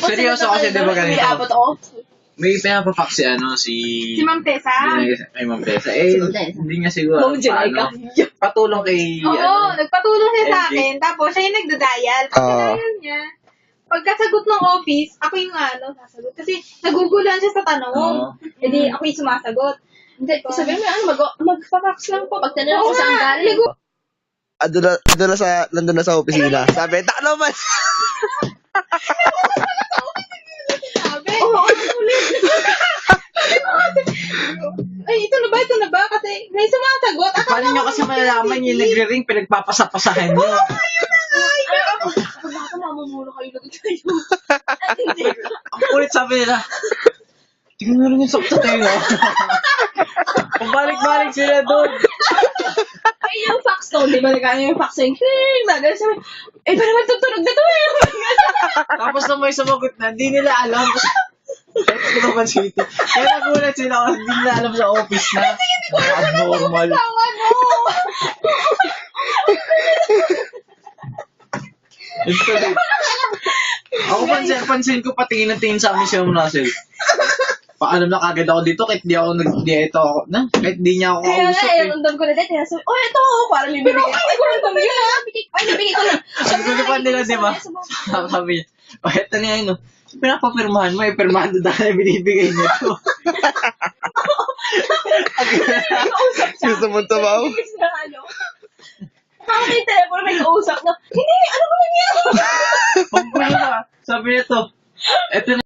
Seryoso kasi, di ba ganito? May abot ako. May pinapapak si Si Ma'am Tessa. Ay, Ma'am Tessa. Hindi nga siguro. Ma'am Jamaica. Patulong kay, Oo, nagpatulong siya sa LJ. akin. Tapos, siya yung nagda-dial. Pagka-dial niya, pagkasagot ng office, ako yung sasagot. Kasi, nagugulan siya sa tanong. Oo. E di, ako yung sumasagot. Hindi, sabihin mo, magpa-fax lang po. Pag tinanong ko saan galing. Nandun na sa opisina. Sabi, taklo man. Sabi, oo, ulit. Ay, ito na ba? Kasi, may sumasagot. Paano nyo kasi malalaman yung nagre-ring, pinagpapasapasahan nyo? Baka mamumulo kayo lagot kayo. Ang kulit sabi nila, tingnan mo rin yung sakto tayo. Pabalik-balik sila doon. Ay, yung fax to, di ba nagkano yung fax yung bagal sabi, ba naman tutunog na to eh. Tapos na may sumagot na, hindi nila alam. Kahit ko naman sito. Kaya nagulat sila kasi hindi nila alam sa office na. Abnormal. Tawa mo. Ako pansin ko patingin na tingin sa amin si Ma'am Russell. Paalam na kagad ako dito kahit di kahit di niya ako Kaya kausap nga, eh. nandun ko na din, sabi, ito, parang may bibigay. Ay, ko lang kami yun, Ay, nabigay ko na. Ang gulo pa nila, di ba? Sabi niya, ito niya yun, pinapapirmahan mo, pirmahan doon dahil binibigay niya to. Gusto mo tumaw? Parang may telepono, may kausap na, hindi, ano ba nangyari? Ang gulo na. Sabi niya to, ito na